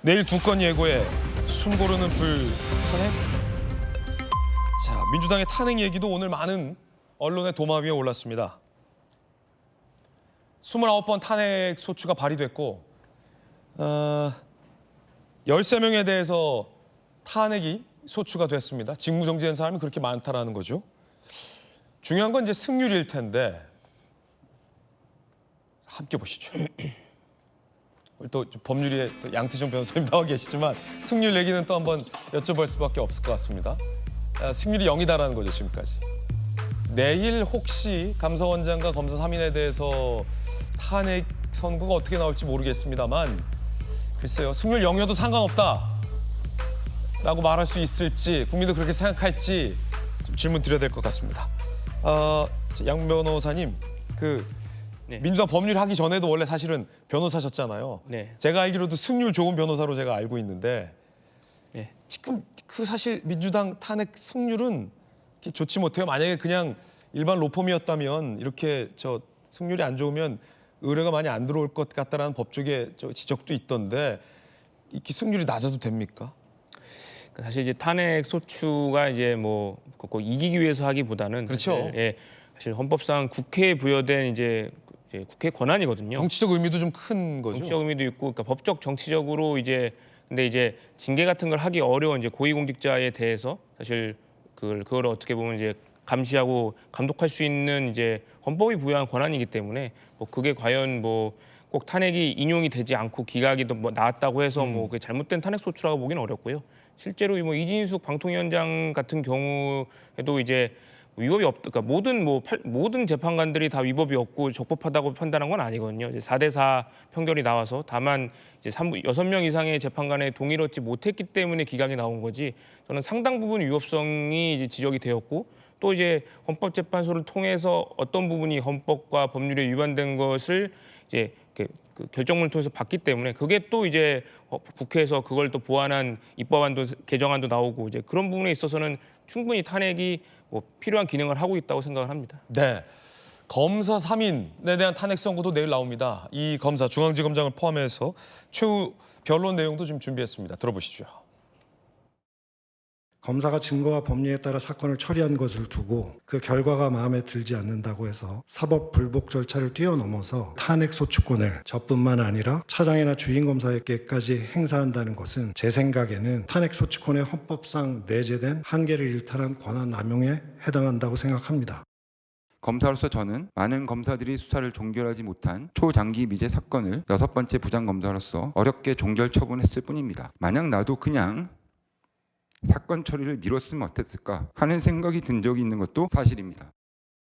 내일 두 건 예고에 숨 고르는 줄 탄핵? 자, 민주당의 탄핵 얘기도 오늘 많은 언론의 도마 위에 올랐습니다. 29번 탄핵 소추가 발의됐고 13명에 대해서 탄핵이 소추가 됐습니다. 직무정지된 사람이 그렇게 많다라는 거죠. 중요한 건 이제 승률일 텐데 함께 보시죠. 또 법률의 양태종 변호사님 나와 계시지만 승률 얘기는 또 한번 여쭤볼 수밖에 없을 것 같습니다. 승률이 0이다라는 거죠, 지금까지. 내일 혹시 감사원장과 검사 3인에 대해서 탄핵 선고가 어떻게 나올지 모르겠습니다만 글쎄요, 승률 0이어도 상관없다라고 말할 수 있을지 국민도 그렇게 생각할지 좀 질문 드려야 될 것 같습니다. 양 변호사님, 네. 민주당 법률 하기 전에도 원래 사실은 변호사셨잖아요. 네. 제가 알기로도 승률 좋은 변호사로 제가 알고 있는데 네. 지금 사실 민주당 탄핵 승률은 이렇게 좋지 못해요. 만약에 그냥 일반 로펌이었다면 이렇게 승률이 안 좋으면 의뢰가 많이 안 들어올 것 같다라는 법조계 지적도 있던데 이렇게 승률이 낮아도 됩니까? 사실 이제 탄핵 소추가 이제 뭐 꼭 이기기 위해서 하기보다는 그렇죠. 사실 헌법상 국회에 부여된 이제 국회 권한이거든요. 정치적 의미도 좀 큰 거죠. 정치적 의미도 있고, 그러니까 법적 정치적으로 근데 이제 징계 같은 걸 하기 어려운 이제 고위공직자에 대해서 사실 그걸 어떻게 보면 이제 감시하고 감독할 수 있는 이제 헌법이 부여한 권한이기 때문에 뭐 그게 과연 뭐 꼭 탄핵이 인용이 되지 않고 기각이 뭐 나왔다고 해서 뭐 그게 잘못된 탄핵 소추라고 보기는 어렵고요. 실제로 뭐 이진숙 방통위원장 같은 경우에도 이제 위법이 그러니까 모든 재판관들이 다 위법이 없고 적법하다고 판단한 건 아니거든요. 이제 4대4 판결이 나와서 다만 이제 6명 이상의 재판관의 동의를 얻지 못했기 때문에 기각이 나온 거지. 저는 상당 부분 위법성이 이제 지적이 되었고 또 이제 헌법재판소를 통해서 어떤 부분이 헌법과 법률에 위반된 것을 이제 그 결정문을 통해서 봤기 때문에 그게 또 이제 국회에서 그걸 또 보완한 입법안도 개정안도 나오고 이제 그런 부분에 있어서는 충분히 탄핵이 뭐 필요한 기능을 하고 있다고 생각을 합니다. 네, 검사 3인에 대한 탄핵 선고도 내일 나옵니다. 이 검사 중앙지검장을 포함해서 최후 변론 내용도 좀 준비했습니다. 들어보시죠. 검사가 증거와 법리에 따라 사건을 처리한 것을 두고 그 결과가 마음에 들지 않는다고 해서 사법 불복 절차를 뛰어넘어서 탄핵 소추권을 저뿐만 아니라 차장이나 주임 검사에게까지 행사한다는 것은 제 생각에는 탄핵 소추권의 헌법상 내재된 한계를 일탈한 권한 남용에 해당한다고 생각합니다. 검사로서 저는 많은 검사들이 수사를 종결하지 못한 초장기 미제 사건을 6번째 부장검사로서 어렵게 종결 처분했을 뿐입니다. 만약 나도 그냥 사건 처리를 미뤘으면 어땠을까 하는 생각이 든 적이 있는 것도 사실입니다.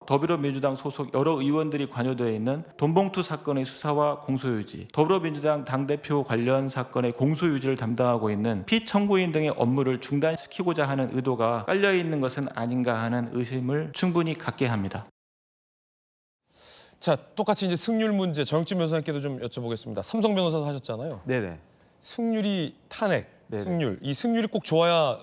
더불어민주당 소속 여러 의원들이 관여되어 있는 돈봉투 사건의 수사와 공소유지, 더불어민주당 당대표 관련 사건의 공소유지를 담당하고 있는 피청구인 등의 업무를 중단시키고자 하는 의도가 깔려있는 것은 아닌가 하는 의심을 충분히 갖게 합니다. 자, 똑같이 이제 승률 문제 정혁진 변호사님께도 좀 여쭤보겠습니다. 삼성 변호사도 하셨잖아요. 네네. 승률이 탄핵, 네네. 승률. 이 승률이 꼭 좋아야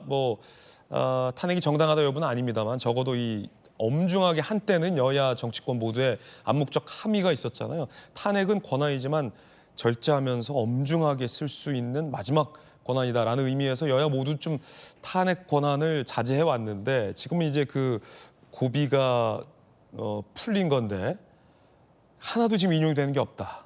탄핵이 정당하다 여부는 아닙니다만 적어도 이 엄중하게 한때는 여야 정치권 모두에 암묵적 함의가 있었잖아요. 탄핵은 권한이지만 절제하면서 엄중하게 쓸 수 있는 마지막 권한이다라는 의미에서 여야 모두 좀 탄핵 권한을 자제해 왔는데 지금은 이제 그 고비가 풀린 건데 하나도 지금 인용이 되는 게 없다.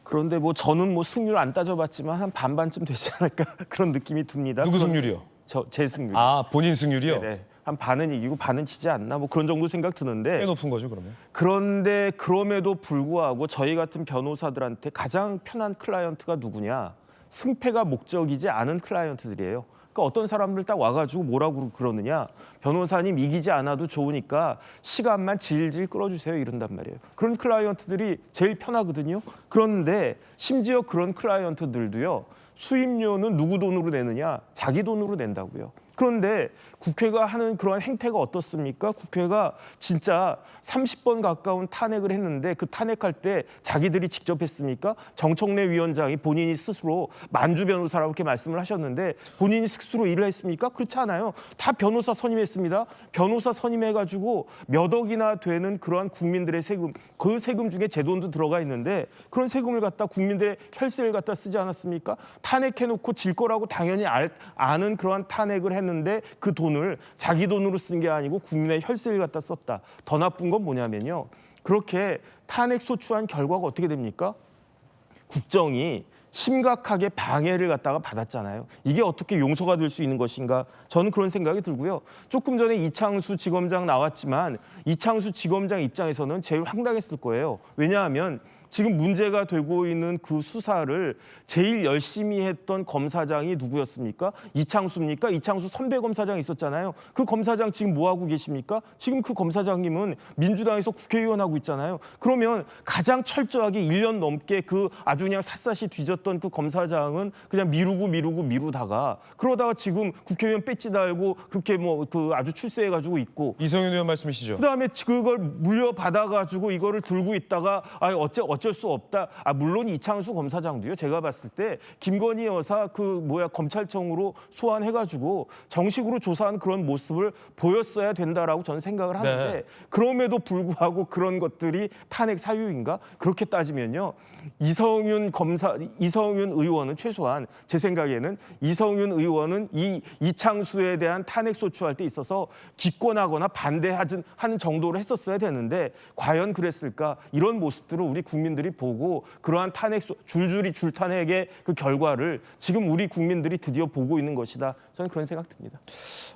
그런데 뭐 저는 뭐 승률 안 따져봤지만 한 반반쯤 되지 않을까 그런 느낌이 듭니다. 누구 승률이요? 제 승률. 본인 승률이요? 네네. 한 반은 이기고 반은 지지 않나 뭐 그런 정도 생각 드는데. 꽤 높은 거죠, 그러면. 그런데 그럼에도 불구하고 저희 같은 변호사들한테 가장 편한 클라이언트가 누구냐? 승패가 목적이지 않은 클라이언트들이에요. 그러니까 어떤 사람들 딱 와가지고 뭐라고 그러느냐? 변호사님 이기지 않아도 좋으니까 시간만 질질 끌어주세요 이런단 말이에요. 그런 클라이언트들이 제일 편하거든요. 그런데 심지어 그런 클라이언트들도요. 수임료는 누구 돈으로 내느냐? 자기 돈으로 낸다고요. 그런데 국회가 하는 그러한 행태가 어떻습니까? 국회가 진짜 30번 가까운 탄핵을 했는데 그 탄핵할 때 자기들이 직접 했습니까? 정청래 위원장이 본인이 스스로 만주 변호사라고 이렇게 말씀을 하셨는데 본인이 스스로 일을 했습니까? 그렇지 않아요. 다 변호사 선임했습니다. 변호사 선임해가지고 몇 억이나 되는 그러한 국민들의 세금, 그 세금 중에 제 돈도 들어가 있는데 그런 세금을 갖다 국민들의 혈세를 갖다 쓰지 않았습니까? 탄핵해놓고 질 거라고 당연히 아는 그러한 탄핵을 했는데 그 돈을 자기 돈으로 쓴 게 아니고 국민의 혈세를 갖다 썼다. 더 나쁜 건 뭐냐면요. 그렇게 탄핵 소추한 결과가 어떻게 됩니까? 국정이 심각하게 방해를 갖다가 받았잖아요. 이게 어떻게 용서가 될 수 있는 것인가? 저는 그런 생각이 들고요. 조금 전에 이창수 지검장 나왔지만 이창수 지검장 입장에서는 제일 황당했을 거예요. 왜냐하면 지금 문제가 되고 있는 그 수사를 제일 열심히 했던 검사장이 누구였습니까? 이창수입니까? 이창수 선배 검사장 있었잖아요. 그 검사장 지금 뭐 하고 계십니까? 지금 그 검사장님은 민주당에서 국회의원 하고 있잖아요. 그러면 가장 철저하게 1년 넘게 그 아주 그냥 샅샅이 뒤졌던 그 검사장은 그냥 미루다가 그러다가 지금 국회의원 배지 달고 그렇게 뭐 그 아주 출세해가지고 있고 이성윤 의원 말씀이시죠? 그다음에 그걸 물려받아가지고 이거를 들고 있다가 어쩔 수 없다. 물론 이창수 검사장도요. 제가 봤을 때 김건희 여사 검찰청으로 소환해가지고 정식으로 조사한 그런 모습을 보였어야 된다라고 저는 생각을 하는데 네. 그럼에도 불구하고 그런 것들이 탄핵 사유인가? 그렇게 따지면요. 이성윤 의원은 최소한 제 생각에는 이성윤 의원은 이창수에 대한 탄핵 소추할 때 있어서 기권하거나 반대하는 정도로 했었어야 되는데 과연 그랬을까? 이런 모습들을 우리 국민들이 보고 그러한 줄줄이 줄탄핵의 그 결과를 지금 우리 국민들이 드디어 보고 있는 것이다. 저는 그런 생각 듭니다.